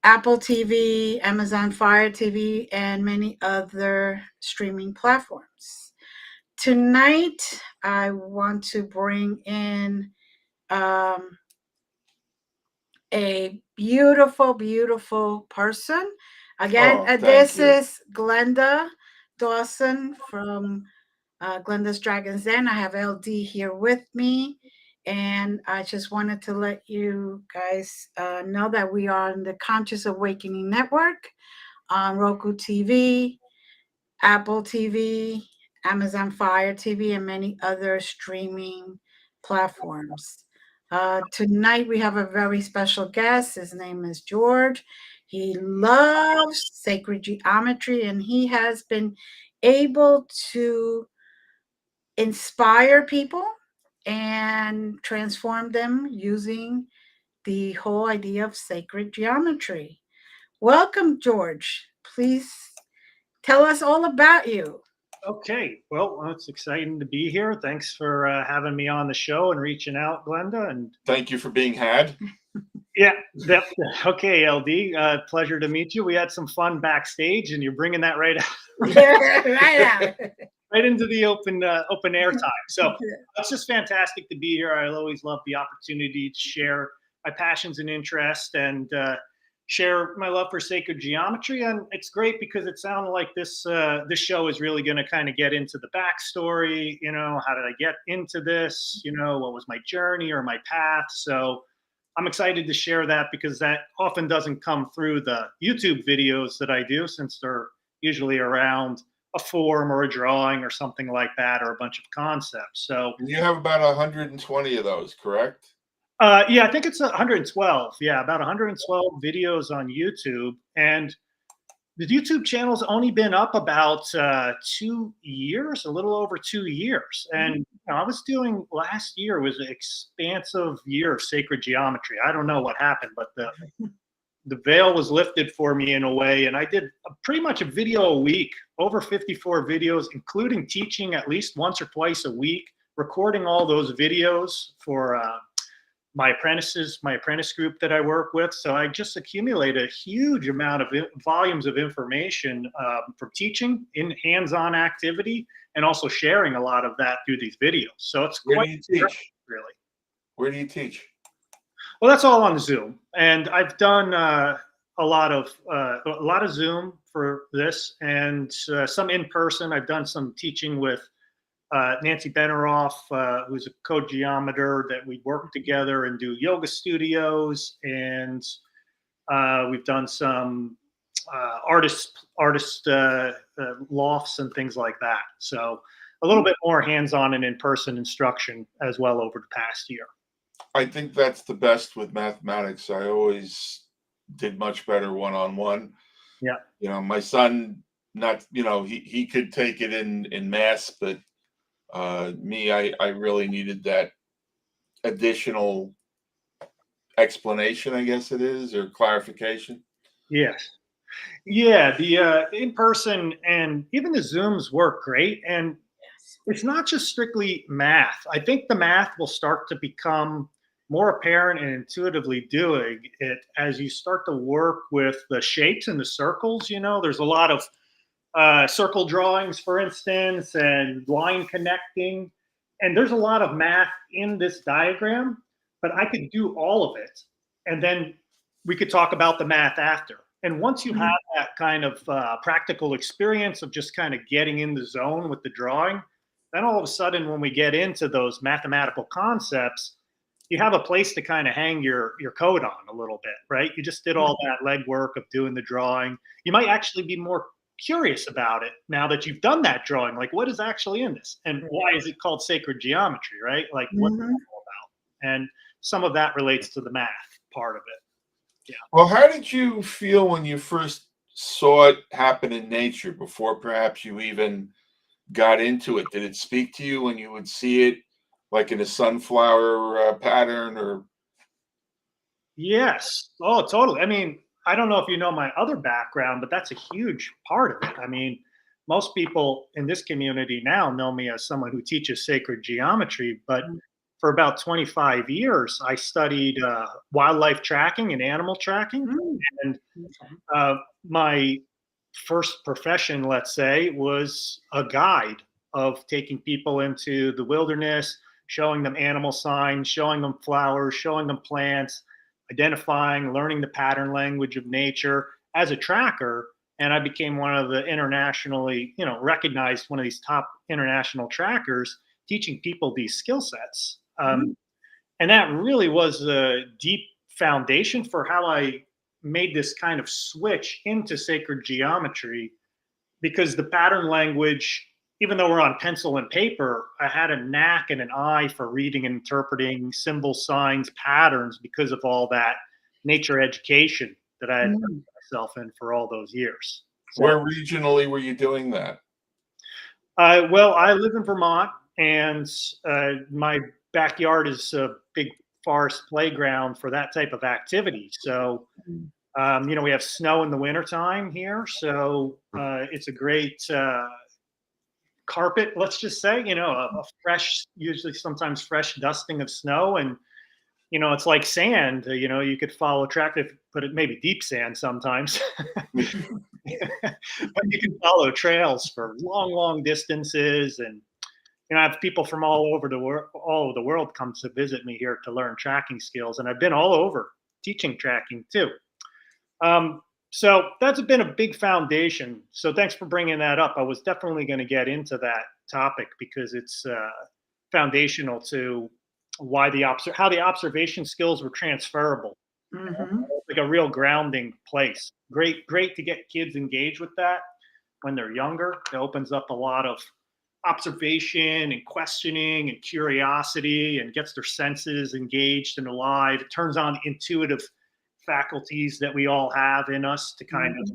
Apple TV, Amazon Fire TV, and many other streaming platforms. Tonight, I want to bring in a beautiful, beautiful person. Again, this is Glenda Dawson from Glenda's Dragons Den. I have LD here with me. And I just wanted to let you guys know that we are on the Conscious Awakening Network on Roku TV, Apple TV, Amazon Fire TV, and many other streaming platforms. Tonight we have a very special guest. His name is George. He loves sacred geometry, and he has been able to inspire people and transform them using the whole idea of sacred geometry. Welcome, George. Please tell us all about you. Okay, well, it's exciting to be here. Thanks for having me on the show and reaching out, Glenda. And thank you for being had. Yeah, okay, LD. Pleasure to meet you. We had some fun backstage, and you're bringing that right out. Right out. Right into the open air time. So it's just fantastic to be here. I always love the opportunity to share my passions and interests and share my love for sacred geometry. And it's great because it sounded like this show is really going to kind of get into the backstory. You know, how did I get into this? You know, what was my journey or my path? So I'm excited to share that because that often doesn't come through the YouTube videos that I do, since they're usually around a form or a drawing or something like that, or a bunch of concepts. So you have about 120 of those, correct? Yeah, I think it's 112. Yeah, about 112 videos on YouTube. And the YouTube channel's only been up about 2 years, a little over 2 years. And you know, I was doing, last year was an expansive year of sacred geometry. I don't know what happened, but the veil was lifted for me in a way. And I did pretty much a video a week, over 54 videos, including teaching at least once or twice a week, recording all those videos for my apprentice group that I work with. So I just accumulated a huge amount of volumes of information from teaching in hands-on activity, and also sharing a lot of that through these videos. So it's quite interesting, really. Where do you teach? Well, that's all on Zoom, and I've done a lot of Zoom for this, and some in person. I've done some teaching with Nancy Beneroff, who's a code geometer, that we work together and do yoga studios, and we've done some artist lofts and things like that. So a little bit more hands-on and in-person instruction as well over the past year. I think that's the best with mathematics. I always did much better one-on-one. Yeah. You know, my son, not, you know, he could take it in mass, but me, I really needed that additional explanation, I guess it is, or clarification. Yes. Yeah, the in-person and even the Zooms work great. And it's not just strictly math. I think the math will start to become more apparent and intuitively doing it as you start to work with the shapes and the circles. You know, there's a lot of circle drawings, for instance, and line connecting. And there's a lot of math in this diagram, but I could do all of it. And then we could talk about the math after. And once you have that kind of practical experience of just kind of getting in the zone with the drawing, then all of a sudden, when we get into those mathematical concepts, you have a place to kind of hang your code on a little bit, right? You just did all that legwork of doing the drawing. You might actually be more curious about it now that you've done that drawing. Like, what is actually in this? And why is it called sacred geometry, right? Like, what's it all about? And some of that relates to the math part of it. Yeah. Well, how did you feel when you first saw it happen in nature before perhaps you even got into it? Did it speak to you when you would see it like in a sunflower pattern or? Yes. Oh, totally. I mean, I don't know if you know my other background, but that's a huge part of it. I mean, most people in this community now know me as someone who teaches sacred geometry, but for about 25 years, I studied wildlife tracking and animal tracking. And my first profession, let's say, was a guide of taking people into the wilderness, showing them animal signs, showing them flowers, showing them plants, identifying, learning the pattern language of nature as a tracker. And I became one of the internationally, recognized, one of these top international trackers, teaching people these skill sets. And that really was a deep foundation for how I made this kind of switch into sacred geometry, because the pattern language, even though we're on pencil and paper, I had a knack and an eye for reading and interpreting symbols, signs, patterns because of all that nature education that I had put myself in for all those years. So, where regionally were you doing that? Well, I live in Vermont, and my backyard is a big forest playground for that type of activity. So, we have snow in the wintertime here. So it's a great carpet, let's just say, a fresh, usually sometimes fresh dusting of snow. And, it's like sand, you could follow track, but it may be deep sand sometimes. But you can follow trails for long, long distances. And, I have people from all over the world come to visit me here to learn tracking skills. And I've been all over teaching tracking too. So that's been a big foundation. So thanks for bringing that up. I was definitely going to get into that topic because it's foundational to why how the observation skills were transferable. Like a real grounding place. Great to get kids engaged with that when they're younger. It opens up a lot of observation and questioning and curiosity, and gets their senses engaged and alive. It turns on intuitive faculties that we all have in us to kind of,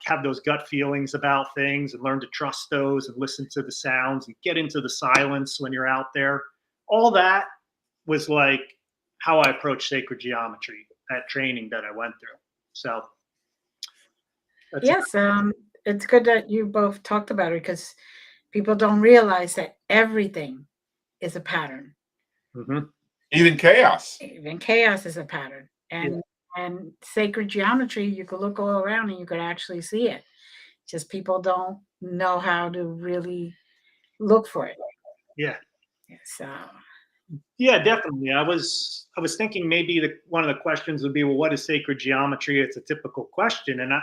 have those gut feelings about things and learn to trust those and listen to the sounds and get into the silence when you're out there. All that was like how I approached sacred geometry, that training that I went through. So yes, it's good that you both talked about it, because people don't realize that everything is a pattern. Even chaos. Even chaos is a pattern. And sacred geometry, you could look all around and you could actually see it. Just people don't know how to really look for it. Yeah. So. Yeah, definitely. I was thinking maybe one of the questions would be, well, what is sacred geometry? It's a typical question. And I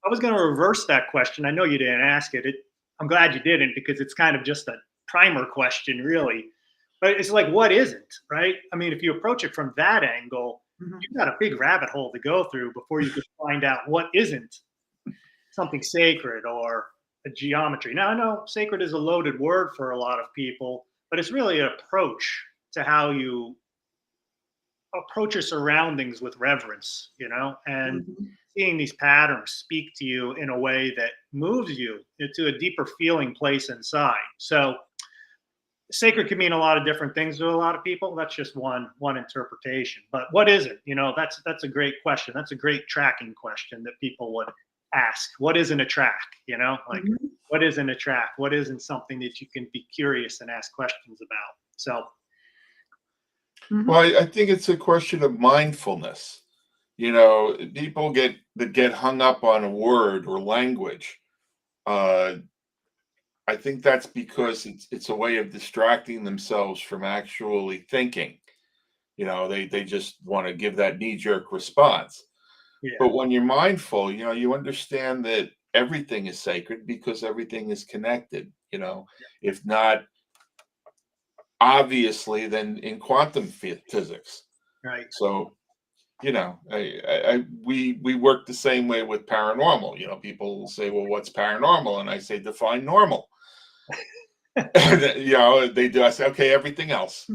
was going to reverse that question. I know you didn't ask it. I'm glad you didn't, because it's kind of just a primer question, really. But it's like, what isn't, right? I mean, if you approach it from that angle, you've got a big rabbit hole to go through before you can find out what isn't something sacred or a geometry. Now, I know sacred is a loaded word for a lot of people, but it's really an approach to how you approach your surroundings with reverence, and seeing these patterns speak to you in a way that moves you into a deeper feeling place inside. So sacred can mean a lot of different things to a lot of people. That's just one interpretation. But what is it? That's a great question. That's a great tracking question that people would ask. What isn't a track? What isn't a track? What isn't something that you can be curious and ask questions about? So well, I think it's a question of mindfulness. People get hung up on a word or language. I think that's because it's a way of distracting themselves from actually thinking. They just want to give that knee-jerk response. Yeah. But when you're mindful, you understand that everything is sacred because everything is connected. If not obviously, then in quantum physics. Right. So, we work the same way with paranormal. People say, well, what's paranormal? And I say, define normal. They do. I say, okay, everything else.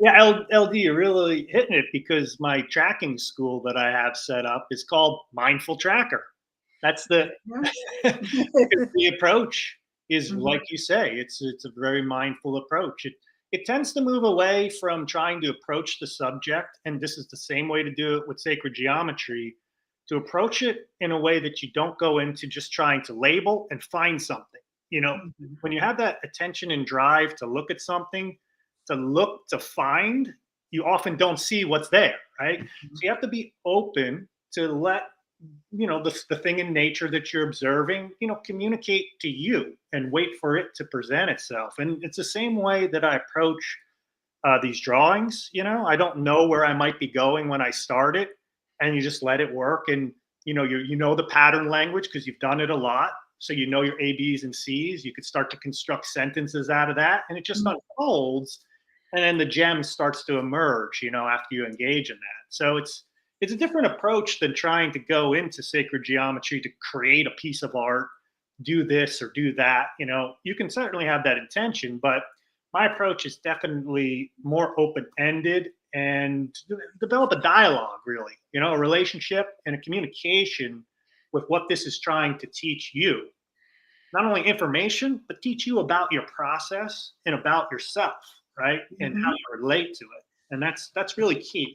Yeah, LD, you're really hitting it, because my tracking school that I have set up is called Mindful Tracker. That's the approach is like you say, it's a very mindful approach. It tends to move away from trying to approach the subject, and this is the same way to do it with sacred geometry, to approach it in a way that you don't go into just trying to label and find something. You know, when you have that attention and drive to look at something, to look, to find, you often don't see what's there, right? So you have to be open to let, you know, the thing in nature that you're observing, you know, communicate to you and wait for it to present itself. And it's the same way that I approach these drawings. You know, I don't know where I might be going when I start it, and you just let it work. And you know, you know the pattern language because you've done it a lot, so you know your A, B's, and C's. You could start to construct sentences out of that, and it just unfolds, and then the gem starts to emerge. You know, after you engage in that. So it's a different approach than trying to go into sacred geometry to create a piece of art, do this or do that. You know, you can certainly have that intention, but my approach is definitely more open-ended and develop a dialogue, really, you know, a relationship and a communication with what this is trying to teach you. Not only information, but teach you about your process and about yourself, right? And how you relate to it. And that's really key.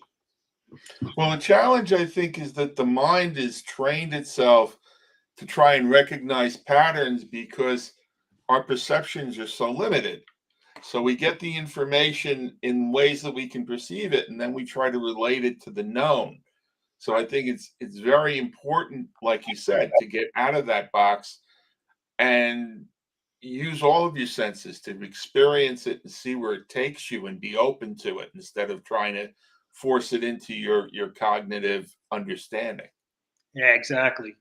Well, the challenge, I think, is that the mind is trained itself to try and recognize patterns because our perceptions are so limited. So we get the information in ways that we can perceive it, and then we try to relate it to the known. So I think it's very important, like you said, to get out of that box and use all of your senses to experience it and see where it takes you and be open to it instead of trying to force it into your cognitive understanding. Yeah, exactly.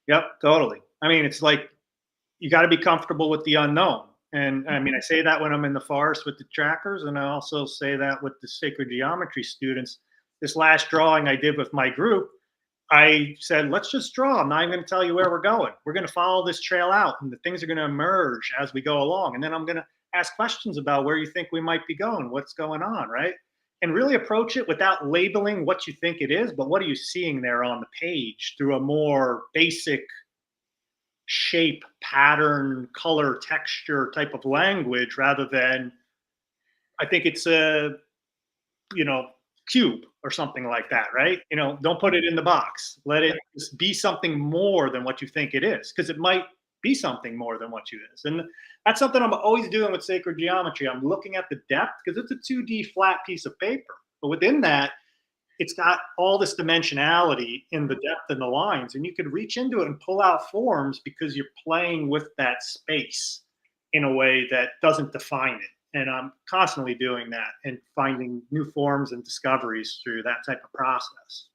Yep, totally. I mean, it's like you got to be comfortable with the unknown. And I mean, I say that when I'm in the forest with the trackers, and I also say that with the sacred geometry students. This last drawing I did with my group, I said, let's just draw. I'm not even going to tell you where we're going. We're going to follow this trail out, and the things are going to emerge as we go along. And then I'm going to ask questions about where you think we might be going, what's going on, right? And really approach it without labeling what you think it is, but what are you seeing there on the page through a more basic shape, pattern, color, texture type of language rather than I think it's a, you know, cube or something like that, right? You know, don't put it in the box. Let it just be something more than what you think it is, because it might be something more than what you is. And that's something I'm always doing with sacred geometry. I'm looking at the depth because it's a 2D flat piece of paper. But within that, it's got all this dimensionality in the depth and the lines, and you could reach into it and pull out forms because you're playing with that space in a way that doesn't define it. And I'm constantly doing that and finding new forms and discoveries through that type of process.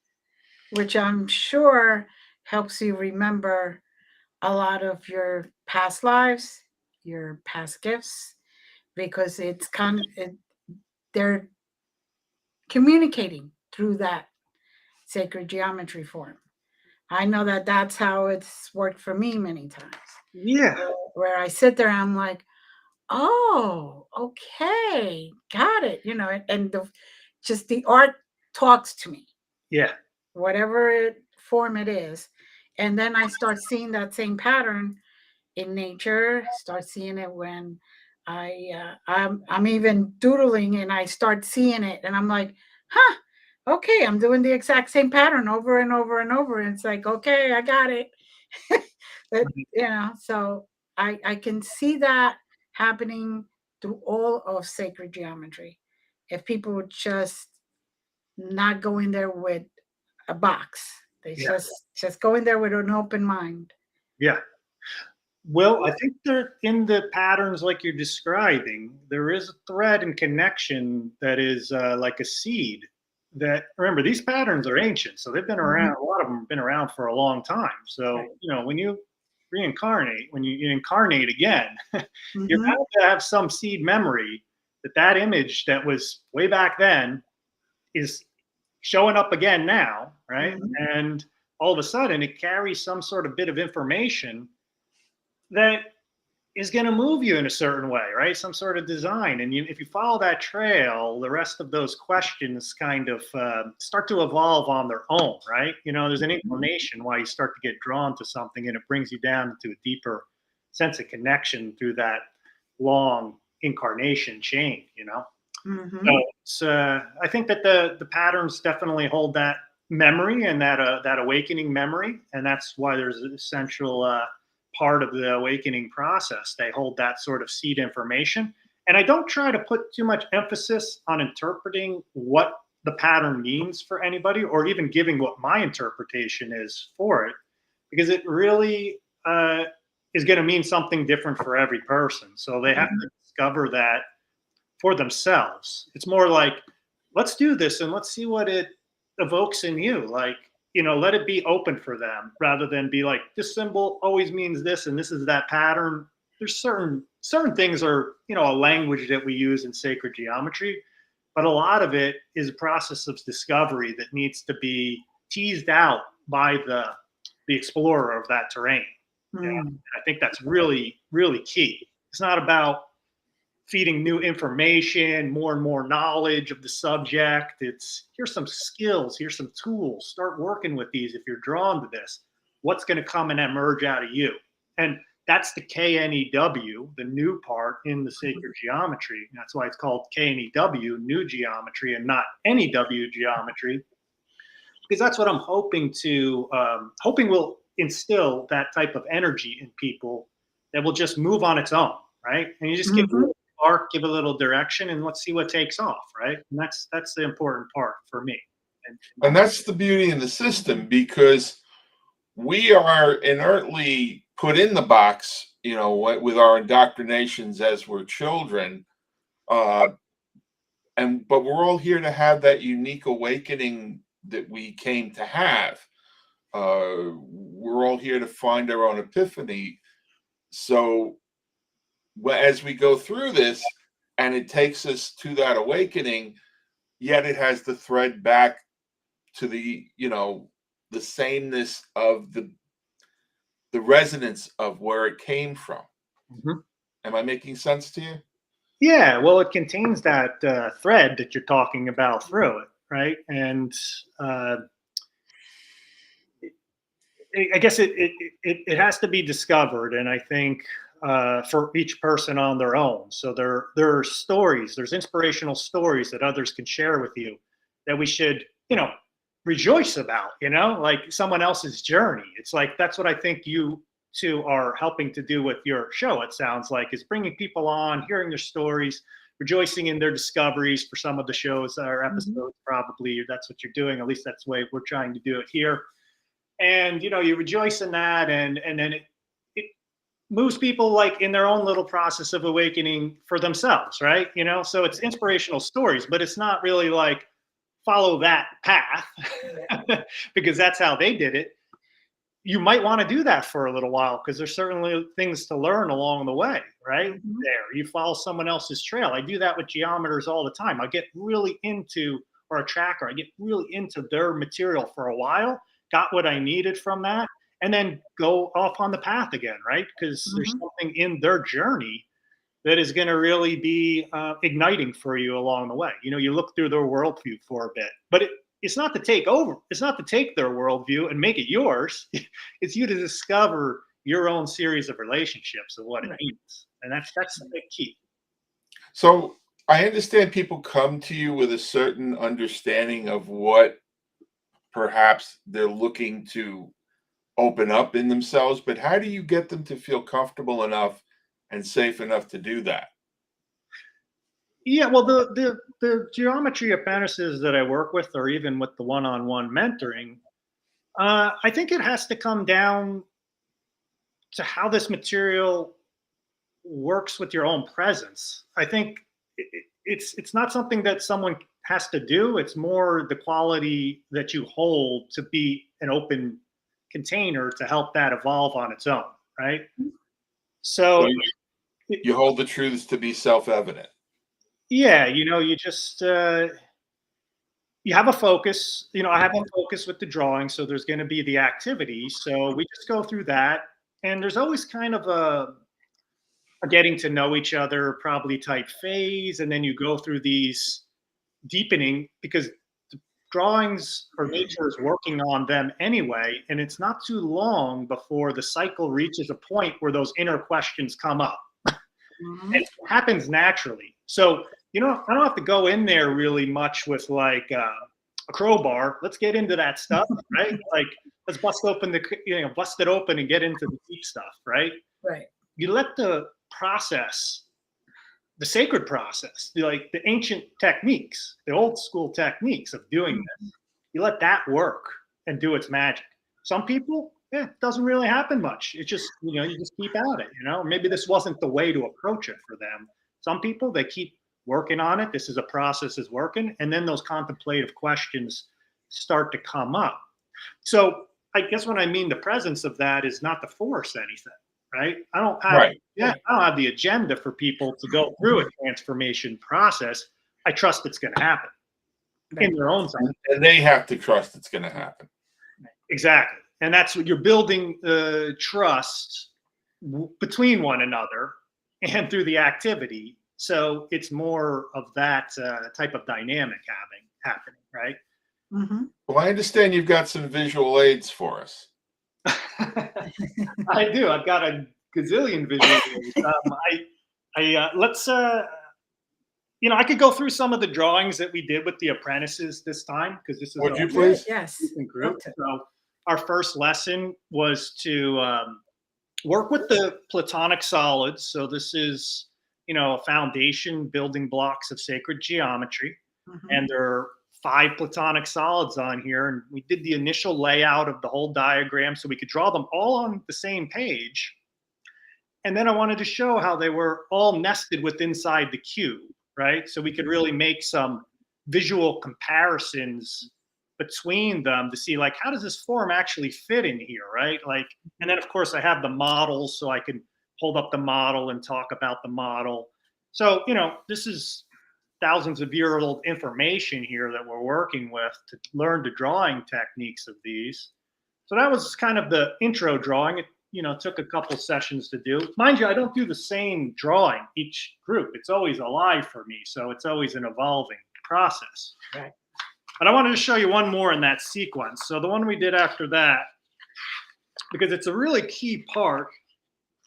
Which I'm sure helps you remember a lot of your past lives, your past gifts, because they're communicating through that sacred geometry form. I know that that's how it's worked for me many times. Yeah. Where I sit there, I'm like, oh, okay, got it. You know, and just the art talks to me. Yeah. Whatever form it is. And then I start seeing that same pattern in nature, start seeing it when I'm even doodling and I start seeing it and I'm like, huh, okay, I'm doing the exact same pattern over and over and over. And it's like, okay, I got it. But, you know, so I can see that happening through all of sacred geometry. If people would just not go in there with a box. They just go in there with an open mind. Yeah. Well, I think they're in the patterns like you're describing. There is a thread and connection that is like a seed. That remember, these patterns are ancient, so they've been around. A lot of them have been around for a long time. So you know, when you reincarnate, when you incarnate again, you're bound to have some seed memory that image that was way back then is showing up again now, right? And all of a sudden, it carries some sort of bit of information that is going to move you in a certain way, right? Some sort of design. And if you follow that trail, the rest of those questions kind of start to evolve on their own, right? You know, there's an inclination why you start to get drawn to something and it brings you down into a deeper sense of connection through that long incarnation chain, you know? So I think that the patterns definitely hold that memory and that awakening memory. And that's why there's an essential part of the awakening process. They hold that sort of seed information. And I don't try to put too much emphasis on interpreting what the pattern means for anybody, or even giving what my interpretation is for it, because it really is going to mean something different for every person. So they have to discover that for themselves. It's more like, let's do this and let's see what it evokes in you. Like, you know, let it be open for them, rather than be like, this symbol always means this and this is that pattern. There's certain things are, you know, a language that we use in sacred geometry, but a lot of it is a process of discovery that needs to be teased out by the explorer of that terrain. Yeah, I think that's really, really key. It's not about feeding new information, more and more knowledge of the subject. It's, here's some skills, here's some tools. Start working with these if you're drawn to this. What's going to come and emerge out of you? And that's the KNEW, the new part in the sacred geometry. That's why it's called KNEW, new geometry, and not NEW geometry, because that's what I'm hoping to, hoping will instill that type of energy in people that will just move on its own, right? And you just give a little spark, give a little direction, and let's see what takes off, right? And that's the important part for me. And that's the beauty in the system, because we are inertly put in the box, you know, with our indoctrinations as we're children, but we're all here to have that unique awakening that we came to have. We're all here to find our own epiphany. So as we go through this and it takes us to that awakening, yet it has the thread back to the, you know, the sameness of the resonance of where it came from. Am I making sense to you? Yeah, well, it contains that thread that you're talking about through it, right? And I guess it has to be discovered, and I think for each person on their own. So there are stories, there's inspirational stories that others can share with you that we should, you know, rejoice about, you know, like someone else's journey. It's like, that's what I think you two are helping to do with your show, it sounds like, is bringing people on, hearing their stories, rejoicing in their discoveries for some of the shows or episodes. Probably that's what you're doing. At least that's the way we're trying to do it here. And, you know, you rejoice in that, and then it moves people like in their own little process of awakening for themselves, right? You know, so it's inspirational stories, but it's not really like follow that path because that's how they did it. You might want to do that for a little while because there's certainly things to learn along the way, right? There, you follow someone else's trail. I do that with geometers all the time. I get really into, or a tracker, I get really into their material for a while, got what I needed from that, and then go off on the path again, right? Because there's something in their journey that is going to really be igniting for you along the way. You know, you look through their worldview for a bit, but it's not to take over. It's not to take their worldview and make it yours. It's you to discover your own series of relationships of what it means. And that's the big key. So I understand people come to you with a certain understanding of what perhaps they're looking to open up in themselves, but how do you get them to feel comfortable enough and safe enough to do that? Yeah, well, the geometry apprentices that I work with, or even with the one-on-one mentoring, I think it has to come down to how this material works with your own presence. I think it's not something that someone has to do. It's more the quality that you hold to be an open container to help that evolve on its own, right? So you hold the truths to be self-evident. Yeah, you know, you just you have a focus. You know, I have a focus with the drawing, so there's going to be the activity. So we just go through that, and there's always kind of a getting to know each other probably type phase, and then you go through these deepening, because the drawings or nature is working on them anyway, and it's not too long before the cycle reaches a point where those inner questions come up. It happens naturally. So, you know, I don't have to go in there really much with like a crowbar. Let's get into that stuff, right? Like, let's bust it open and get into the deep stuff, right? Right. You let the process, the sacred process, like the ancient techniques, the old school techniques of doing this, you let that work and do its magic. Some people, it doesn't really happen much. It's just, you just keep at it, Maybe this wasn't the way to approach it for them. Some people, they keep working on it. This is a process is working. And then those contemplative questions start to come up. So I guess what I mean, the presence of that is not to force anything, right? I don't have the agenda for people to go through a transformation process. I trust it's going to happen in their own time. And they have to trust it's going to happen. Exactly. And that's what you're building trust between one another and through the activity. So it's more of that type of dynamic happening, right? Mm-hmm. Well, I understand you've got some visual aids for us. I do. I've got a gazillion visual aids. Let's I could go through some of the drawings that we did with the apprentices this time, because this is Would you please? Yes. Group. So our first lesson was to work with the Platonic solids. So this is, a foundation building blocks of sacred geometry. Mm-hmm. And there are 5 Platonic solids on here. And we did the initial layout of the whole diagram so we could draw them all on the same page. And then I wanted to show how they were all nested inside the cube, right? So we could really make some visual comparisons between them to see, like, how does this form actually fit in here, right? Like, and then of course I have the models, so I can hold up the model and talk about the model. So, this is thousands of year old information here that we're working with to learn the drawing techniques of these. So that was kind of the intro drawing. It, took a couple sessions to do. Mind you, I don't do the same drawing each group. It's always alive for me. So it's always an evolving process. Right. But I wanted to show you one more in that sequence. So the one we did after that, because it's a really key part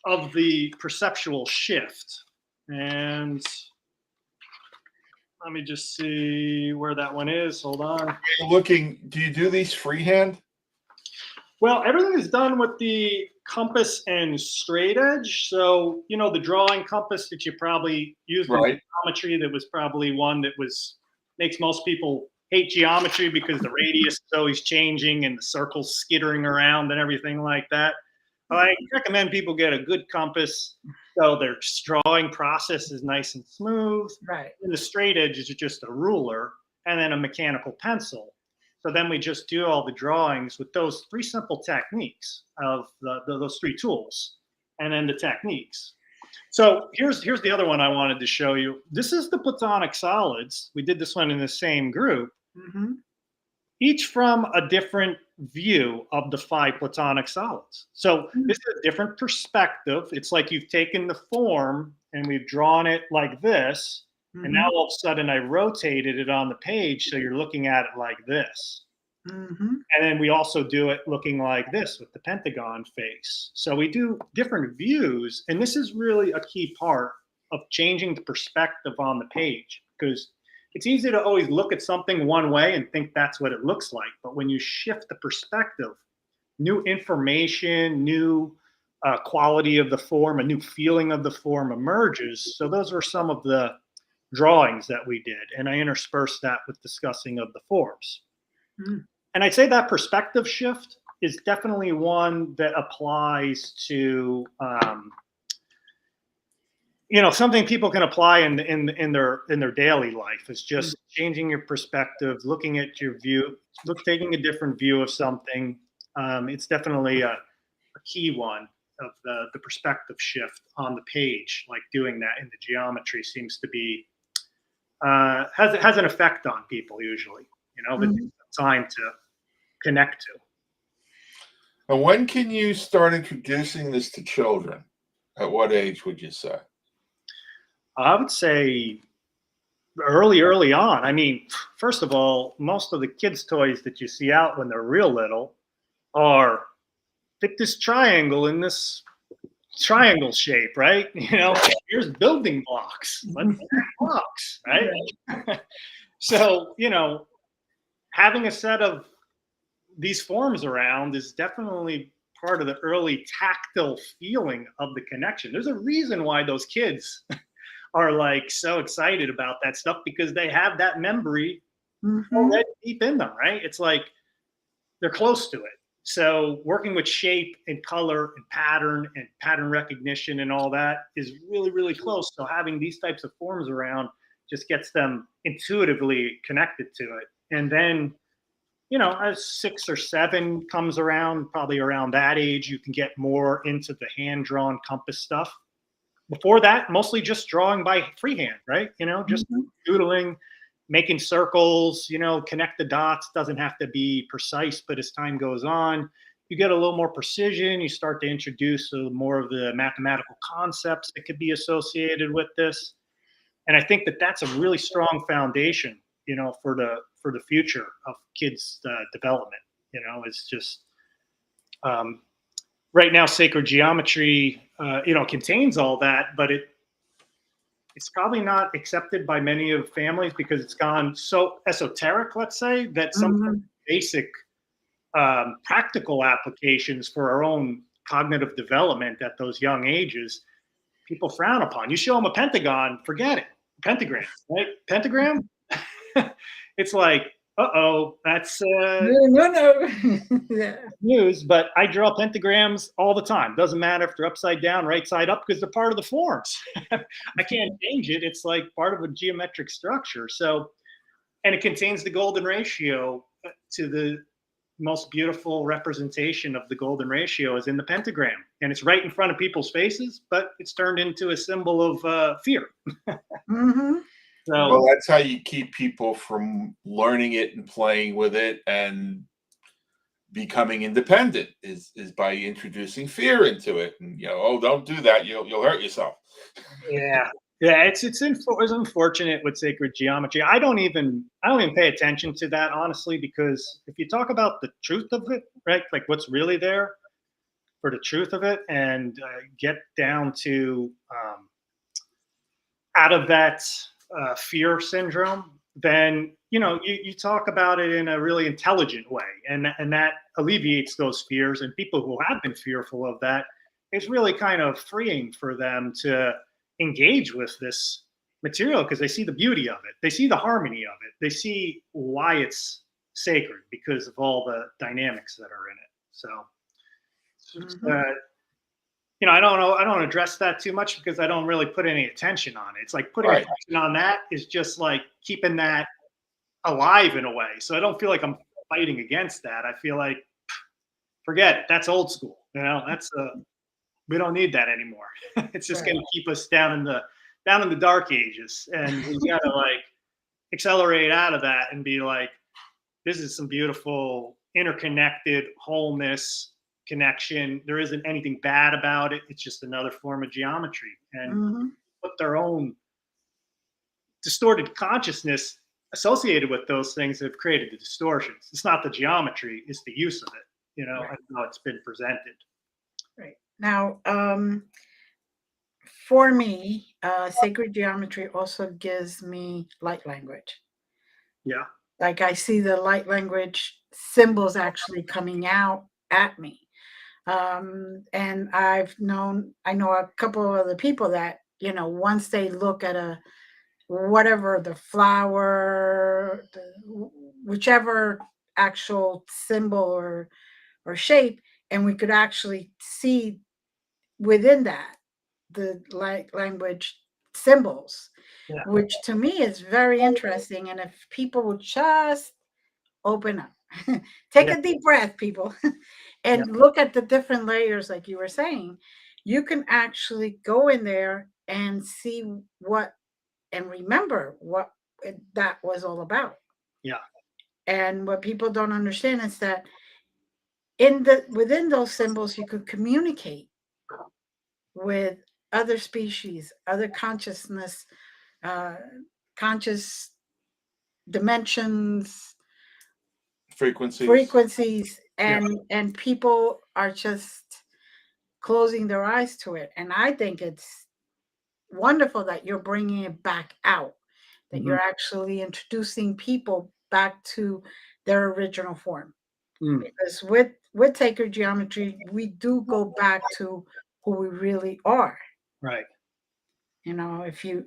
of the perceptual shift. And let me just see where that one is. Hold on. Do you do these freehand? Well, everything is done with the compass and straight edge. So, the drawing compass that you probably used in geometry, that was probably one that makes most people hate geometry because the radius is always changing and the circles skittering around and everything like that. I recommend people get a good compass so their drawing process is nice and smooth. Right. And the straight edge is just a ruler and then a mechanical pencil. So then we just do all the drawings with those 3 simple techniques of those 3 tools, and then the techniques. So here's the other one I wanted to show you. This is the Platonic solids. We did this one in the same group. Mm-hmm. Each from a different view of the 5 Platonic solids. So this is a different perspective. It's like you've taken the form and we've drawn it like this. Mm-hmm. And now all of a sudden I rotated it on the page so you're looking at it like this. Mm-hmm. And then we also do it looking like this with the pentagon face. So we do different views. And this is really a key part of changing the perspective on the page, because it's easy to always look at something one way and think that's what it looks like. But when you shift the perspective, new information, new quality of the form, a new feeling of the form emerges. So those were some of the drawings that we did. And I interspersed that with discussing of the forms. Mm. And I'd say that perspective shift is definitely one that applies to something people can apply in their daily life. Is just changing your perspective, looking at your view, taking a different view of something. It's definitely a key one of the perspective shift on the page. Like doing that in the geometry seems to be has an effect on people usually. But it's time to connect to. And when can you start introducing this to children? At what age would you say? I would say early on. I mean, first of all, most of the kids' toys that you see out when they're real little are fit this triangle in this triangle shape, right? Here's building blocks. Let's make blocks, right? So, having a set of these forms around is definitely part of the early tactile feeling of the connection. There's a reason why those kids are like so excited about that stuff, because they have that memory already deep in them, right? It's like they're close to it. So working with shape and color and pattern recognition and all that is really, really close. So having these types of forms around just gets them intuitively connected to it. And then, you know, as 6 or 7 comes around, probably around that age, you can get more into the hand-drawn compass stuff. Before that, mostly just drawing by freehand, right? You know, just doodling, making circles, you know, connect the dots. Doesn't have to be precise, but as time goes on, you get a little more precision. You start to introduce more of the mathematical concepts that could be associated with this. And I think that that's a really strong foundation, you know, for the future of kids' development. You know, it's just right now, sacred geometry, you know, contains all that, but it's probably not accepted by many of families because it's gone so esoteric, let's say, that some basic practical applications for our own cognitive development at those young ages, people frown upon. You show them a pentagon, forget it. Pentagram, right? Pentagram? It's like, uh-oh, that's no. Yeah. news, but I draw pentagrams all the time. Doesn't matter if they're upside down, right side up, because they're part of the forms. I can't change it. It's like part of a geometric structure. So, and it contains the golden ratio to the most beautiful representation of the golden ratio is in the pentagram. And it's right in front of people's faces, but it's turned into a symbol of fear. So, well, that's how you keep people from learning it and playing with it and becoming independent is by introducing fear into it. And, you know, oh, don't do that. You'll hurt yourself. Yeah. Yeah, it's unfortunate with sacred geometry. I don't even pay attention to that, honestly, because if you talk about the truth of it, right, like what's really there for the truth of it, and get down to out of that fear syndrome, then you know you talk about it in a really intelligent way, and that alleviates those fears. And people who have been fearful of that, it's really kind of freeing for them to engage with this material because they see the beauty of it, they see the harmony of it, they see why it's sacred because of all the dynamics that are in it. So you know, I don't address that too much because I don't really put any attention on it. It's like putting attention on that is just like keeping that alive in a way. So I don't feel like I'm fighting against that. I feel like forget it, that's old school, you know, that's we don't need that anymore. It's just going to keep us down in the dark ages, and we got to like accelerate out of that and be like, this is some beautiful interconnected wholeness connection. There isn't anything bad about it. It's just another form of geometry, and put their own distorted consciousness associated with those things that have created the distortions. It's not the geometry, it's the use of it, you know, and how it's been presented. Right. Now, for me, sacred geometry also gives me light language. Yeah. Like I see the light language symbols actually coming out at me. And I know a couple of other people that, you know, once they look at whatever the flower, whichever actual symbol or shape, and we could actually see within that the light language symbols, which to me is very interesting. And if people would just open up, take a deep breath, people, and look at the different layers, like you were saying, you can actually go in there and see and remember what that was all about. Yeah. And what people don't understand is that within those symbols, you could communicate with other species, other consciousness, conscious dimensions, frequencies, and people are just closing their eyes to it. And I think it's wonderful that you're bringing it back out, that you're actually introducing people back to their original form. Mm. Because with sacred geometry, we do go back to who we really are. Right. You know, if you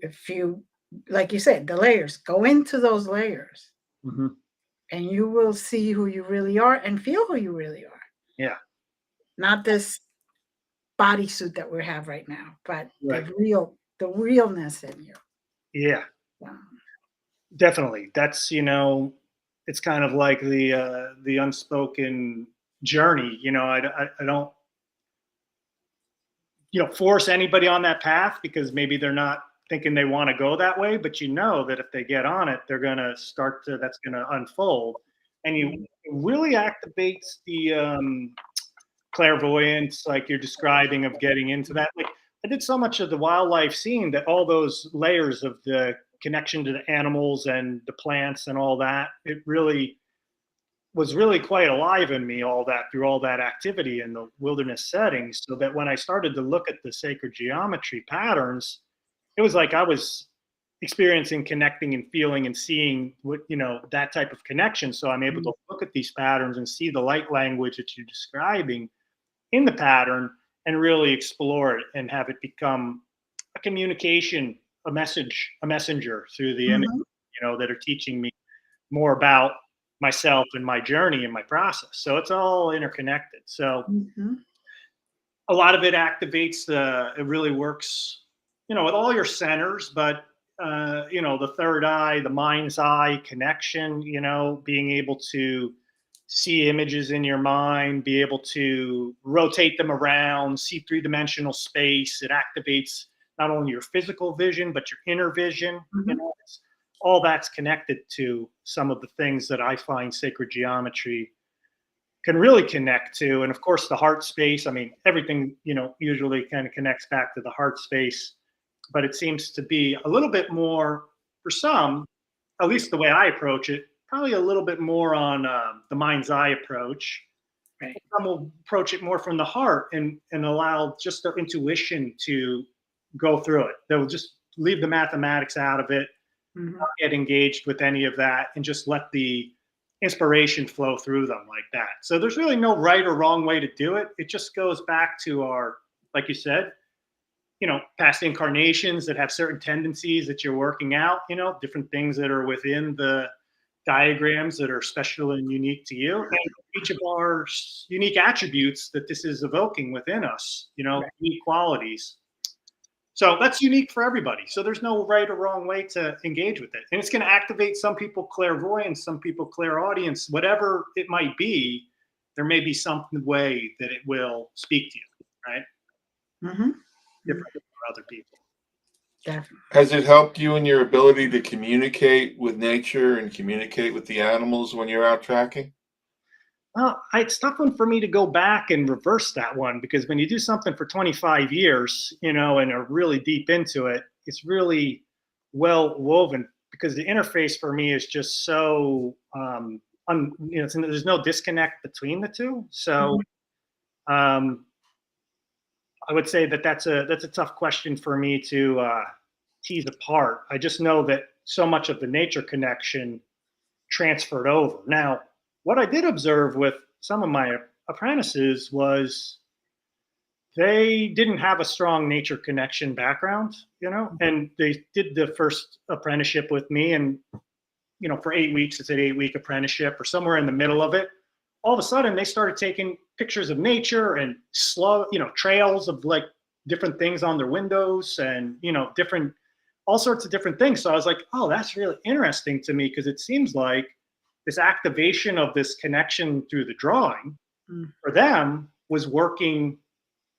like you said, the layers, go into those layers, Mm-hmm. and you will see who you really are and feel who you really are. Yeah. Not this bodysuit that we have right now, but Right. the realness in you. Yeah. Um, Definitely. That's, it's kind of like the unspoken journey. I don't, force anybody on that path because maybe they're not thinking they want to go that way, but that if they get on it, they're going to that's going to unfold. And it really activates the clairvoyance, like you're describing, of getting into that. Like, I did so much of the wildlife scene that all those layers of the connection to the animals and the plants and all that, it really was really quite alive in me, all that, through all that activity in the wilderness settings. So that when I started to look at the sacred geometry patterns, it was like I was experiencing, connecting, and feeling and seeing what, that type of connection. So I'm able to look at these patterns and see the light language that you're describing in the pattern and really explore it and have it become a communication, a messenger through the image, that are teaching me more about myself and my journey and my process. So it's all interconnected. So a lot of it activates it really works, with all your centers, but the third eye, the mind's eye connection, being able to see images in your mind, be able to rotate them around, see three-dimensional space. It activates not only your physical vision, but your inner vision. All that's connected to some of the things that I find sacred geometry can really connect to. And of course, the heart space. I mean, everything, usually kind of connects back to the heart space, but it seems to be a little bit more, for some, at least the way I approach it, probably a little bit more on the mind's eye approach. Right. Some will approach it more from the heart and allow just their intuition to go through it. They'll just leave the mathematics out of it, not get engaged with any of that, and just let the inspiration flow through them like that. So there's really no right or wrong way to do it. It just goes back to our, like you said, past incarnations that have certain tendencies that you're working out, different things that are within the diagrams that are special and unique to you, and each of our unique attributes that this is evoking within us, unique qualities. So that's unique for everybody. So there's no right or wrong way to engage with it. And it's going to activate some people clairvoyance, some people clairaudience, whatever it might be. There may be some way that it will speak to you, right? Different for other people. Definitely. Has it helped you in your ability to communicate with nature and communicate with the animals when you're out tracking? Well, it's tough one for me to go back and reverse that one, because when you do something for 25 years, and are really deep into it, it's really well woven, because the interface for me is just so, there's no disconnect between the two. So I would say that's a tough question for me to tease apart. I just know that so much of the nature connection transferred over. Now, what I did observe with some of my apprentices was they didn't have a strong nature connection background, and they did the first apprenticeship with me, and for 8 weeks, it's an 8-week apprenticeship or somewhere in the middle of it. All of a sudden, they started taking pictures of nature and slow, trails of like different things on their windows, and different, all sorts of different things. So I was like, oh, that's really interesting to me, because it seems like this activation of this connection through the drawing for them was working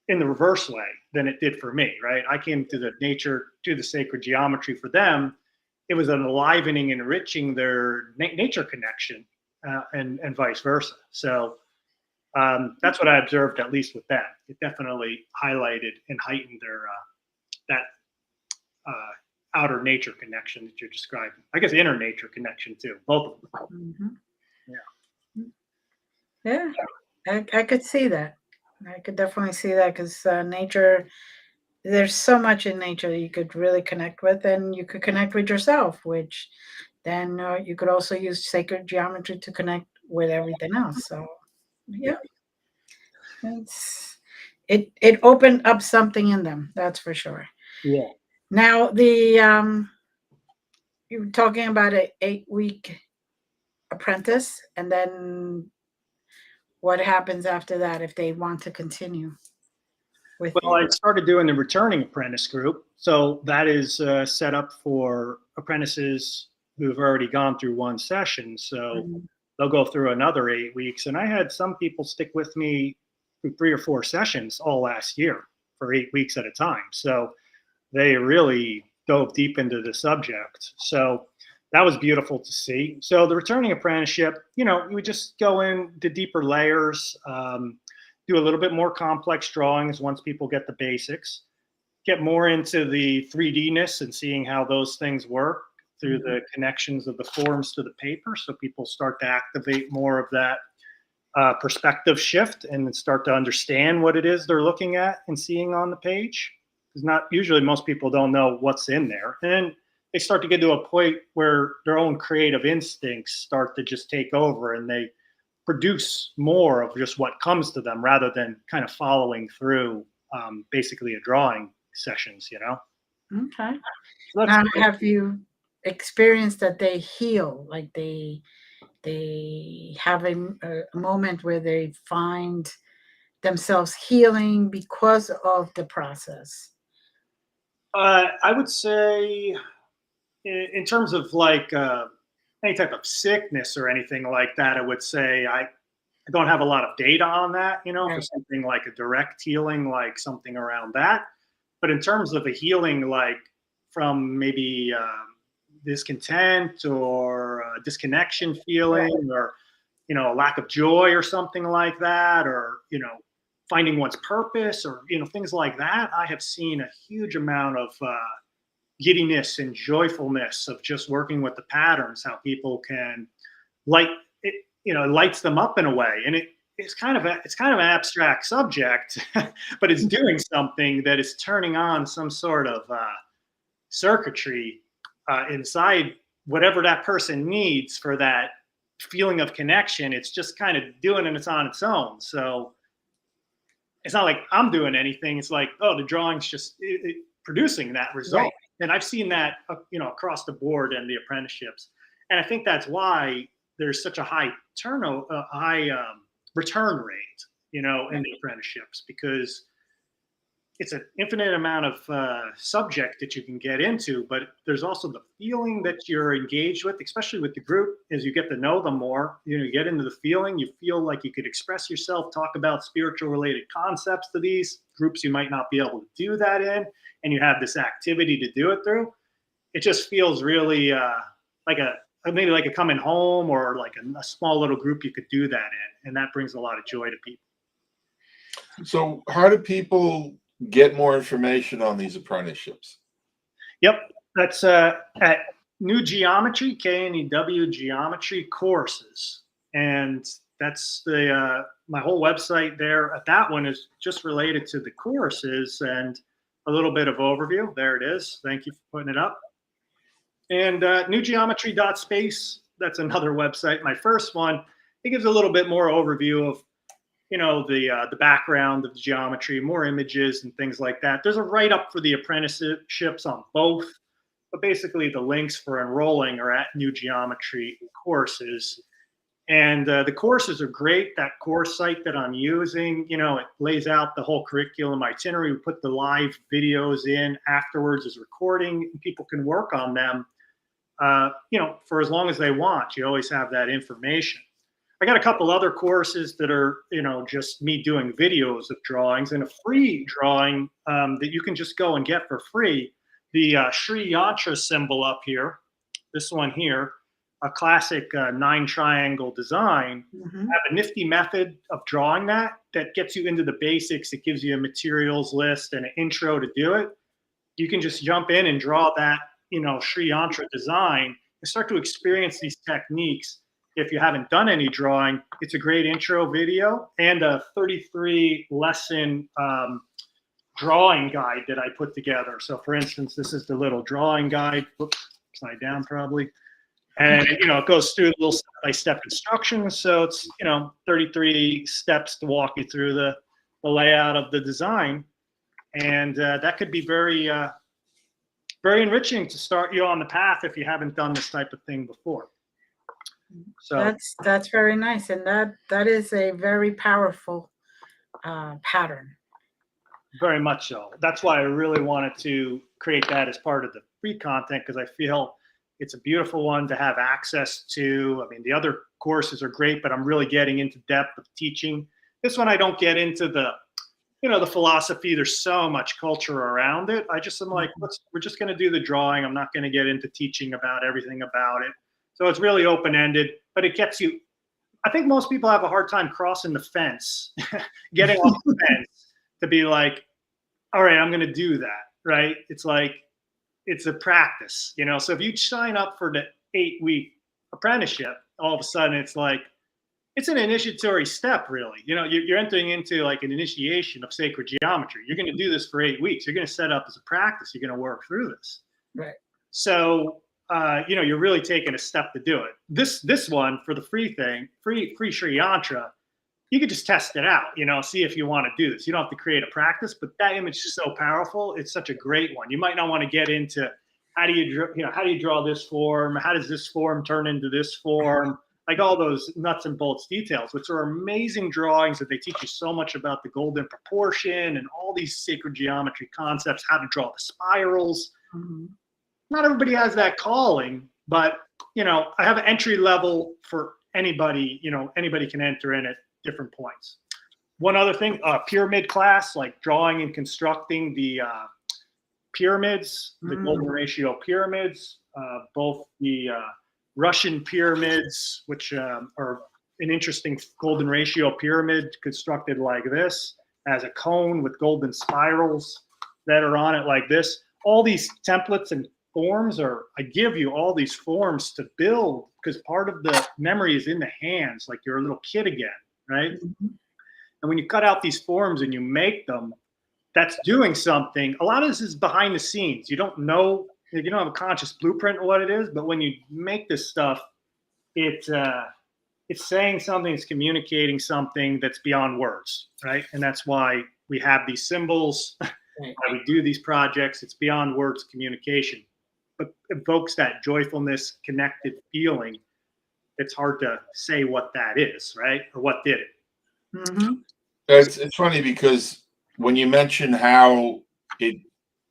in the reverse way than it did for me, right? I came to the nature, to the sacred geometry. For them, it was an enlivening, enriching their nature connection, and vice versa. So that's what I observed, at least with them. It definitely highlighted and heightened their that outer nature connection that you're describing. I guess inner nature connection too, both of them. Yeah, I could see that. I could definitely see that, because nature, there's so much in nature that you could really connect with, and you could connect with yourself, which then you could also use sacred geometry to connect with everything else. So, yeah, it opened up something in them. That's for sure. Yeah. Now, you were talking about an 8-week apprentice, and then what happens after that if they want to continue with Well, you? I started doing the returning apprentice group. So that is set up for apprentices who've already gone through one session. So they'll go through another 8 weeks. And I had some people stick with me through 3 or 4 sessions all last year for 8 weeks at a time. So they really dove deep into the subject. So that was beautiful to see. So the returning apprenticeship, you would just go into deeper layers, do a little bit more complex drawings once people get the basics, get more into the 3D-ness and seeing how those things work through the connections of the forms to the paper. So people start to activate more of that perspective shift and start to understand what it is they're looking at and seeing on the page. Because not usually most people don't know what's in there. And then they start to get to a point where their own creative instincts start to just take over, and they produce more of just what comes to them rather than kind of following through basically a drawing sessions, Okay. So Now, have you experienced that they heal, like they have a moment where they find themselves healing because of the process? I would say in terms of like any type of sickness or anything like that, I would say I don't have a lot of data on that, for Right. something like a direct healing, like something around that. But in terms of a healing, like from maybe discontent or disconnection feeling, or a lack of joy or something like that, or finding one's purpose, or things like that, I have seen a huge amount of giddiness and joyfulness of just working with the patterns, how people can light it, it lights them up in a way. And it's kind of an abstract subject, but it's doing something that is turning on some sort of circuitry inside whatever that person needs for that feeling of connection. It's just kind of doing it on its own. So it's not like I'm doing anything. It's like, oh, the drawing's just producing that result. Right. And I've seen that, across the board in the apprenticeships. And I think that's why there's such a high return rate, in the apprenticeships, because it's an infinite amount of subject that you can get into, but there's also the feeling that you're engaged with, especially with the group, as you get to know them more. You get into the feeling, you feel like you could express yourself, talk about spiritual related concepts to these groups you might not be able to do that in, and you have this activity to do it through. It just feels really like maybe like a coming home, or like a small little group you could do that in, and that brings a lot of joy to people. So how do people get more information on these apprenticeships? Yep, that's at New Geometry, KNEW Geometry Courses, and that's the my whole website there. That one is just related to the courses and a little bit of overview. There it is. Thank you for putting it up. And newgeometry.space, that's another website. My first one, it gives a little bit more overview of the background of the geometry, more images and things like that. There's a write-up for the apprenticeships on both, but basically the links for enrolling are at New Geometry Courses. And the courses are great. That course site that I'm using, it lays out the whole curriculum itinerary. We put the live videos in afterwards as recording, and people can work on them, for as long as they want. You always have that information. I got a couple other courses that are, just me doing videos of drawings, and a free drawing that you can just go and get for free. The Sri Yantra symbol up here, this one here, a classic 9-triangle design. I have a nifty method of drawing that gets you into the basics. It gives you a materials list and an intro to do it. You can just jump in and draw that, Sri Yantra design and start to experience these techniques. If you haven't done any drawing, it's a great intro video and a 33 lesson drawing guide that I put together. So for instance, this is the little drawing guide. Whoops, upside down probably. And, it goes through little step-by-step instructions. So it's, 33 steps to walk you through the layout of the design. And that could be very, very enriching to start you on the path if you haven't done this type of thing before. So that's very nice. And that is a very powerful pattern. Very much so. That's why I really wanted to create that as part of the free content, because I feel it's a beautiful one to have access to. I mean, the other courses are great, but I'm really getting into depth of teaching. This one, I don't get into the, the philosophy. There's so much culture around it. I'm like, we're just going to do the drawing. I'm not going to get into teaching about everything about it. So it's really open-ended, but it gets you. I think most people have a hard time crossing the fence, getting off the fence to be like, all right, I'm going to do that, right? It's like, it's a practice, So if you sign up for the 8-week apprenticeship, all of a sudden it's like, it's an initiatory step, really. You're entering into like an initiation of sacred geometry. You're going to do this for 8 weeks. You're going to set up as a practice. You're going to work through this. Right. So, you're really taking a step to do it. This one for the free thing, free Sri Yantra, you could just test it out, see if you want to do this. You don't have to create a practice, but that image is so powerful. It's such a great one. You might not want to get into how do you draw this form? How does this form turn into this form? Like all those nuts and bolts details, which are amazing drawings that they teach you so much about the golden proportion and all these sacred geometry concepts, how to draw the spirals. Mm-hmm. Not everybody has that calling, but, I have an entry level for anybody, anybody can enter in it. Different points. One other thing, pyramid class, like drawing and constructing the pyramids, the golden ratio pyramids, both the Russian pyramids, which are an interesting golden ratio pyramid constructed like this, as a cone with golden spirals that are on it like this. All these templates and forms I give you all these forms to build, because part of the memory is in the hands, like you're a little kid again. Right? Mm-hmm. And when you cut out these forms and you make them, that's doing something. A lot of this is behind the scenes. You don't know, you don't have a conscious blueprint of what it is, but when you make this stuff, it's saying something, it's communicating something that's beyond words, right? And that's why we have these symbols, why we do these projects. It's beyond words communication, but evokes that joyfulness, connected feeling. It's hard to say what that is, right? Or what did it. Mm-hmm. It's funny because when you mention how it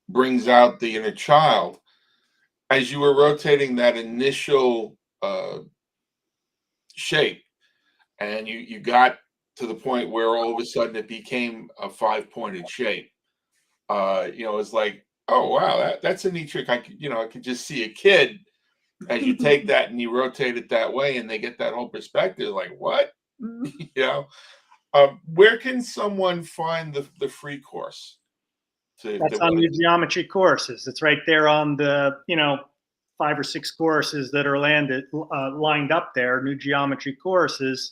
brings out the inner child, as you were rotating that initial shape, and you got to the point where all of a sudden it became a 5-pointed shape, it's like, oh wow, that's a neat trick. I could just see a kid as you take that and you rotate it that way, and they get that whole perspective. Like, what? Where can someone find the free course? That's on your geometry courses. It's right there on the 5 or 6 courses that are lined up there. New geometry courses,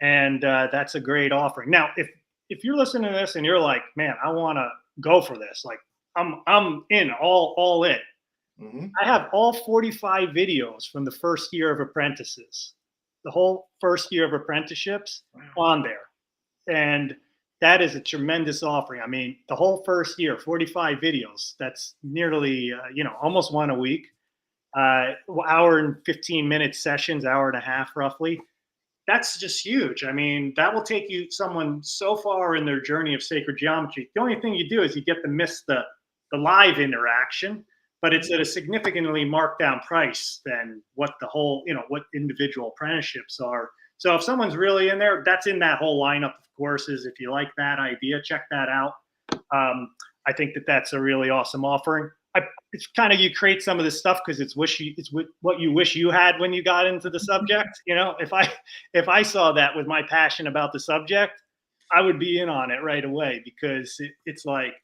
and that's a great offering. Now, if you're listening to this and you're like, man, I want to go for this. Like, I'm in all in. Mm-hmm. I have all 45 videos from the first year of apprentices, the whole first year of apprenticeships on there. And that is a tremendous offering. I mean, the whole first year, 45 videos, that's nearly, almost one a week, hour and 15-minute sessions, hour and a half roughly. That's just huge. I mean, that will take someone so far in their journey of sacred geometry. The only thing you do is you get to miss the live interaction, but it's at a significantly marked down price than what the whole, what individual apprenticeships are. So if someone's really in there, that's in that whole lineup of courses. If you like that idea, check that out. I think that's a really awesome offering. It's kind of, you create some of this stuff because it's what you wish you had when you got into the subject. If I saw that with my passion about the subject, I would be in on it right away, because it's like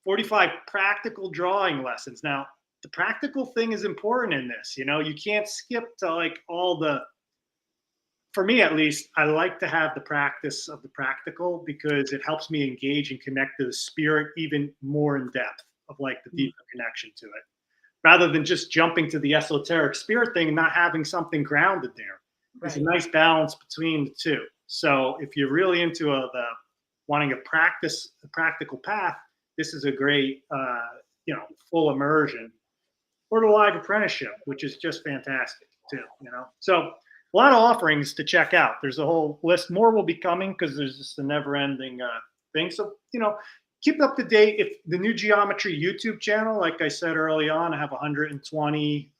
45 practical drawing lessons. Now, the practical thing is important in this. You can't skip to like all the. For me, at least, I like to have the practice of the practical, because it helps me engage and connect to the spirit even more in depth, of like the deeper connection to it. rather than just jumping to the esoteric spirit thing and not having something grounded there. There's a nice balance between the two. So if you're really into the wanting a practical path, this is a great, full immersion, or the live apprenticeship, which is just fantastic too, So a lot of offerings to check out. There's a whole list. More will be coming because there's just a never-ending thing. So, keep up to date. If the New Geometry YouTube channel, like I said early on, I have 120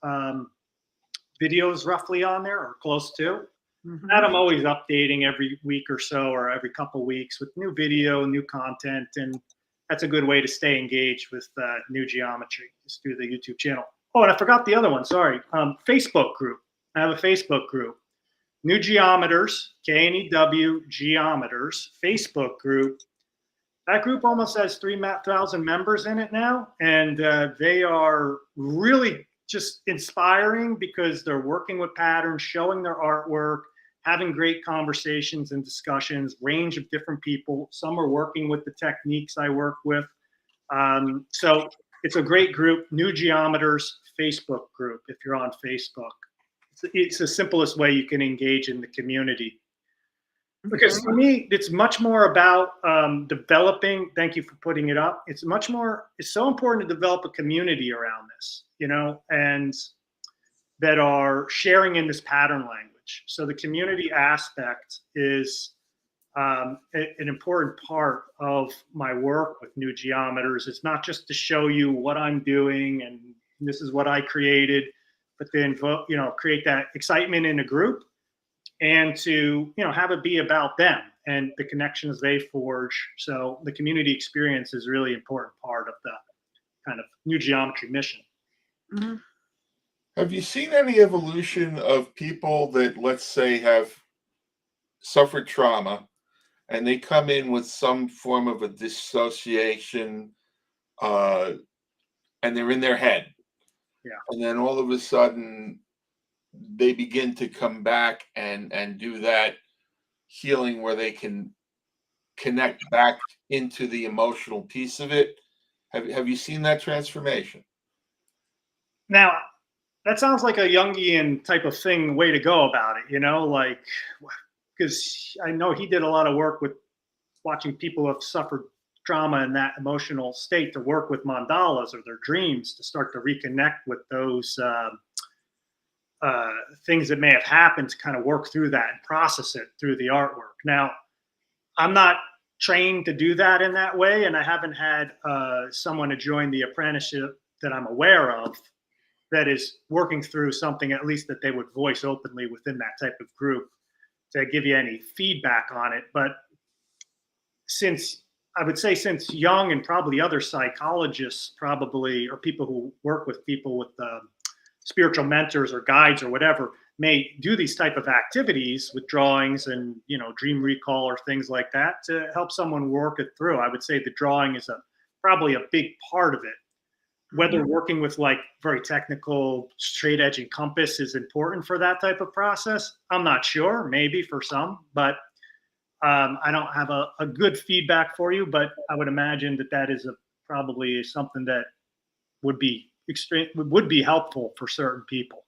videos roughly on there, or close to. That I'm always updating every week or so, or every couple of weeks, with new video, new content, and that's a good way to stay engaged with New Geometry, just through the YouTube channel. Oh, and I forgot the other one. Sorry. Facebook group. I have a Facebook group, New Geometers, KNEW Geometers Facebook group. That group almost has 3,000 members in it now, and they are really just inspiring because they're working with patterns, showing their artwork, having great conversations and discussions, range of different people. Some are working with the techniques I work with. So it's a great group, New Geometers Facebook group, if you're on Facebook. It's the simplest way you can engage in the community. Because for me, it's much more about developing. Thank you for putting it up. It's so important to develop a community around this, and that are sharing in this pattern language. So the community aspect is an important part of my work with New Geometers. It's not just to show you what I'm doing and this is what I created, but then, create that excitement in a group, and to have it be about them and the connections they forge. So the community experience is really important part of the kind of New Geometry mission. Mm-hmm. Have you seen any evolution of people that, let's say, have suffered trauma and they come in with some form of a dissociation, and they're in their head? Yeah. And then all of a sudden they begin to come back and do that healing where they can connect back into the emotional piece of it. Have you seen that transformation? Now, that sounds like a Jungian type of thing, way to go about it, because I know he did a lot of work with watching people who have suffered trauma in that emotional state to work with mandalas or their dreams to start to reconnect with those things that may have happened, to kind of work through that and process it through the artwork. Now, I'm not trained to do that in that way, and I haven't had someone to join the apprenticeship that I'm aware of that is working through something, at least that they would voice openly within that type of group, to give you any feedback on it. But since Jung and probably other psychologists, or people who work with people with spiritual mentors or guides or whatever, may do these type of activities with drawings and dream recall or things like that to help someone work it through. I would say the drawing is probably a big part of it. Whether working with like very technical straight edge and compass is important for that type of process, I'm not sure. Maybe for some, but I don't have a good feedback for you. But I would imagine that is probably something that would be helpful for certain people.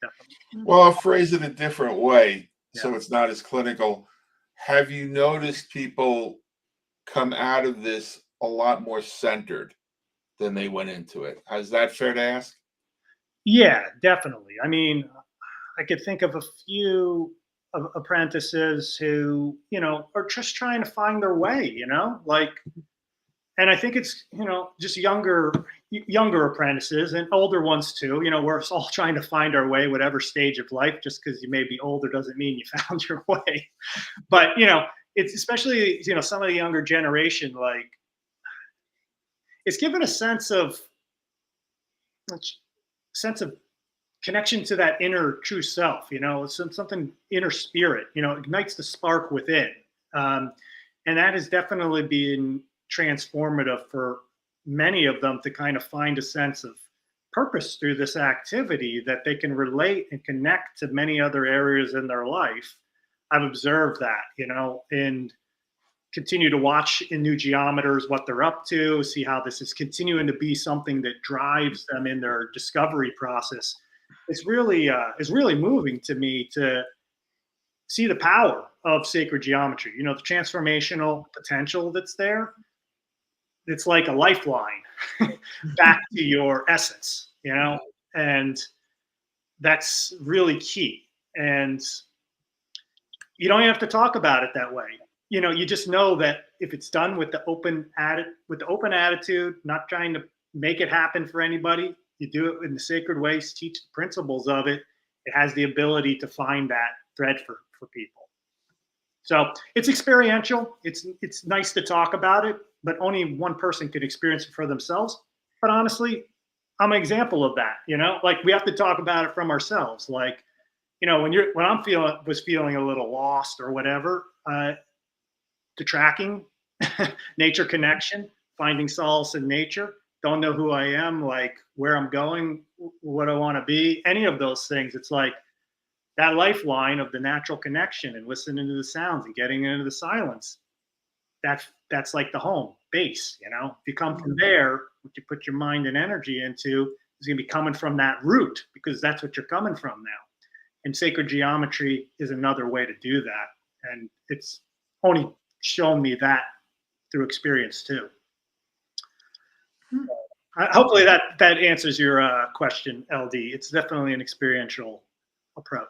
Definitely. Well, I'll phrase it a different way so it's not as clinical. Have you noticed people come out of this a lot more centered than they went into it? Is that fair to ask? Yeah, definitely. I mean, I could think of a few apprentices who, are just trying to find their way, and I think it's, just younger apprentices and older ones too. We're all trying to find our way, whatever stage of life. Just because you may be older doesn't mean you found your way. But, it's especially, some of the younger generation, like, it's given a sense of connection to that inner true self, something inner spirit, ignites the spark within. And that has definitely been transformative for many of them to kind of find a sense of purpose through this activity that they can relate and connect to many other areas in their life. I've observed that, and continue to watch in new geometers what they're up to, see how this is continuing to be something that drives them in their discovery process. It's really moving to me to see the power of sacred geometry. You know, the transformational potential that's there. It's like a lifeline back to your essence, you know, and that's really key. And you don't have to talk about it that way. You know, you just know that if it's done with the open attitude, not trying to make it happen for anybody, you do it in the sacred ways, teach the principles of it. It has the ability to find that thread for people. So it's experiential. It's nice to talk about it, but only one person could experience it for themselves. But honestly, I'm an example of that. You know, like we have to talk about it from ourselves. Like, you know, when I'm feeling a little lost or whatever, the tracking, nature connection, finding solace in nature, don't know who I am, like where I'm going, what I want to be, any of those things. It's like that lifeline of the natural connection and listening to the sounds and getting into the silence. That's like the home base, you know. If you come from there, what you put your mind and energy into is going to be coming from that root, because that's what you're coming from now. And sacred geometry is another way to do that. And it's only shown me that through experience too. Hopefully that answers your question, LD. It's definitely an experiential approach.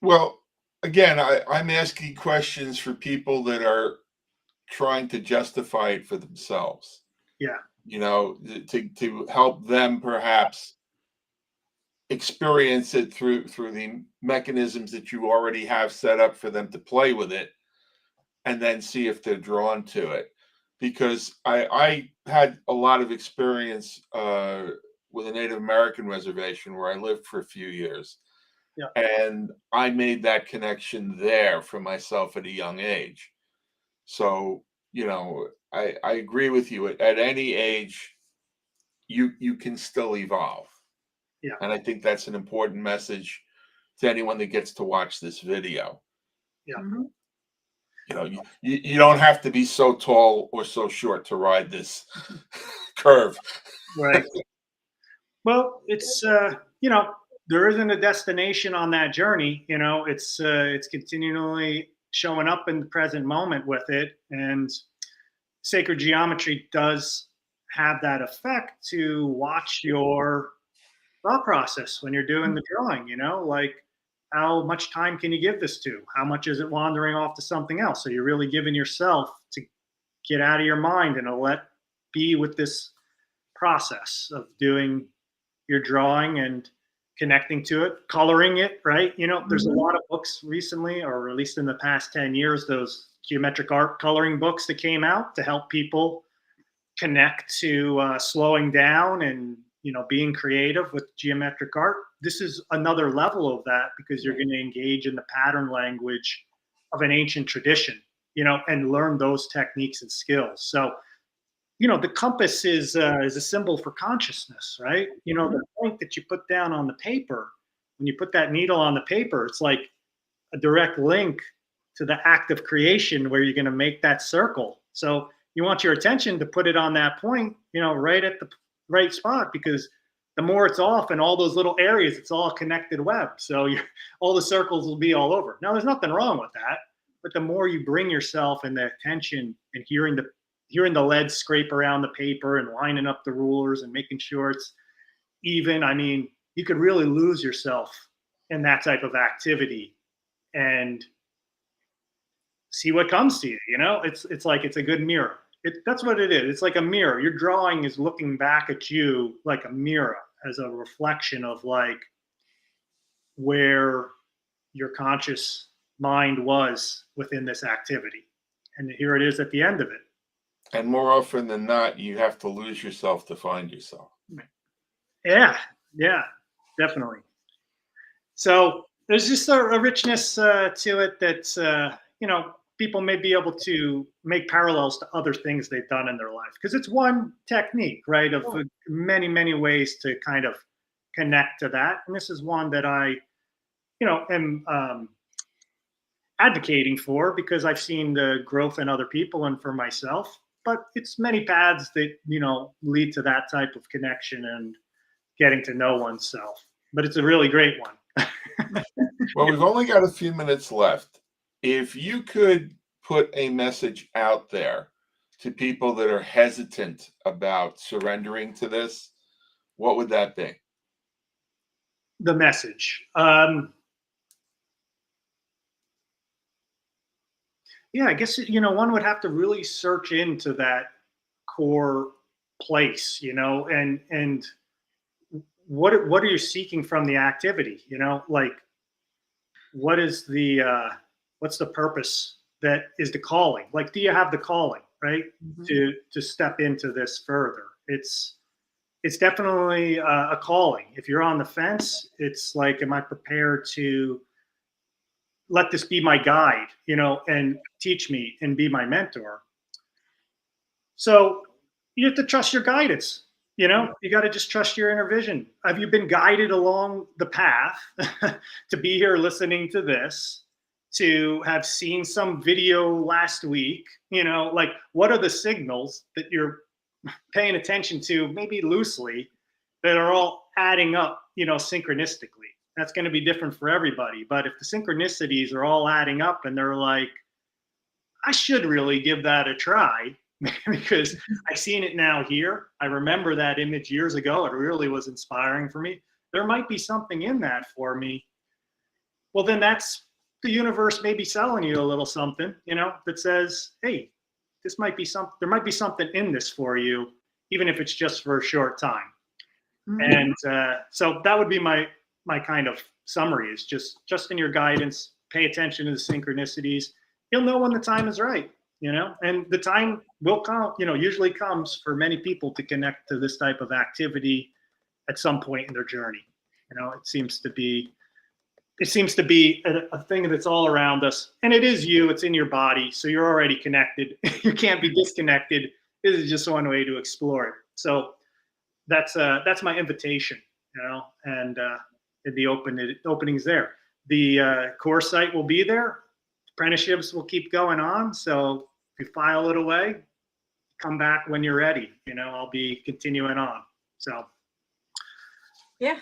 Well, again, I'm asking questions for people that are trying to justify it for themselves. Yeah. You know, to help them perhaps experience it through the mechanisms that you already have set up for them to play with it, and then see if they're drawn to it. Because I had a lot of experience with a Native American reservation where I lived for a few years. Yeah. And I made that connection there for myself at a young age. So, you know, I agree with you. At any age, you can still evolve. Yeah. And I think that's an important message to anyone that gets to watch this video. Yeah. Mm-hmm. You know, you don't have to be so tall or so short to ride this curve. Right. Well, it's you know, there isn't a destination on that journey. You know, it's continually showing up in the present moment with it, and sacred geometry does have that effect to watch your thought process when you're doing the drawing. You know, like how much time can you give this to? How much is it wandering off to something else? So you're really giving yourself to get out of your mind and to let be with this process of doing your drawing and connecting to it, coloring it, right? You know, there's a lot of books recently, or at least in the past 10 years, those geometric art coloring books that came out to help people connect to slowing down and, you know, being creative with geometric art. This is another level of that, because you're going to engage in the pattern language of an ancient tradition, you know, and learn those techniques and skills. So, you know, the compass is a symbol for consciousness, right? You know, the point that you put down on the paper, when you put that needle on the paper, it's like a direct link to the act of creation where you're going to make that circle. So you want your attention to put it on that point, you know, right at the right spot, because the more it's off in all those little areas, it's all a connected web. So all the circles will be all over. Now, there's nothing wrong with that, but the more you bring yourself and the attention and hearing the lead scrape around the paper and lining up the rulers and making sure it's even, I mean, you could really lose yourself in that type of activity and see what comes to you. You know, it's like it's a good mirror. That's what it is. It's like a mirror. Your drawing is looking back at you like a mirror, as a reflection of like where your conscious mind was within this activity. And here it is at the end of it. And more often than not, you have to lose yourself to find yourself. Yeah, definitely. So there's just a richness to it that, you know, people may be able to make parallels to other things they've done in their life, because it's one technique, right, of many, many ways to kind of connect to that. And this is one that I, you know, am advocating for, because I've seen the growth in other people and for myself. But it's many paths that, lead to that type of connection and getting to know oneself. But it's a really great one. Well, we've only got a few minutes left. If you could put a message out there to people that are hesitant about surrendering to this, what would that be? The message. Yeah, I guess, one would have to really search into that core place, and what are you seeking from the activity? Like, what is what's the purpose that is the calling? Like, do you have the calling, right? Mm-hmm. To step into this further? It's definitely a calling. If you're on the fence, it's like, am I prepared to let this be my guide, and teach me and be my mentor? So you have to trust your guidance. You got to just trust your inner vision. Have you been guided along the path to be here listening to this, to have seen some video last week? Like, what are the signals that you're paying attention to, maybe loosely, that are all adding up, synchronistically? That's going to be different for everybody. But if the synchronicities are all adding up and they're like, I should really give that a try, because I've seen it now here. I remember that image years ago. It really was inspiring for me. There might be something in that for me. Well, then that's the universe maybe selling you a little something, that says, hey, this might be something. There might be something in this for you, even if it's just for a short time. Mm-hmm. And so that would be my kind of summary, is just in your guidance. Pay attention to the synchronicities. You'll know when the time is right. And the time will come, usually comes for many people to connect to this type of activity at some point in their journey. It seems to be a thing that's all around us, and it is you. It's in your body, so you're already connected. You can't be disconnected. This is just one way to explore it. So that's my invitation, and the openings there. The course site will be there. Apprenticeships will keep going on. So if you file it away, come back when you're ready. I'll be continuing on. So. Yes.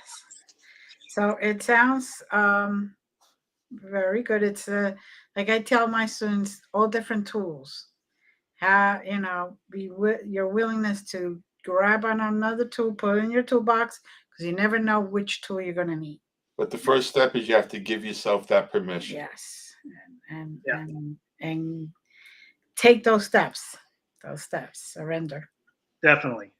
So it sounds very good. It's like I tell my students, all different tools. Your willingness to grab on another tool, put it in your toolbox, because you never know which tool you're going to need. But the first step is you have to give yourself that permission. Yes, and take those steps. Surrender. Definitely.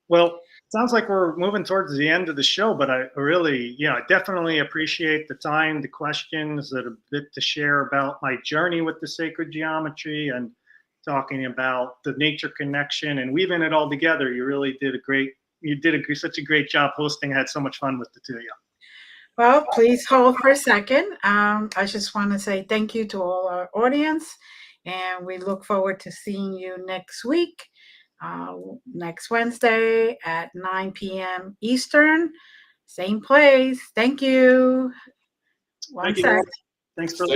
Well, sounds like we're moving towards the end of the show, but I really, I definitely appreciate the time, the questions, that a bit to share about my journey with the sacred geometry and talking about the nature connection and weaving it all together. You really did such a great job hosting. I had so much fun with the two of you. Well, please hold for a second. I just want to say thank you to all our audience, and we look forward to seeing you next week, next Wednesday at 9 p.m. Eastern, same place. Thank you. Thank you. Thanks for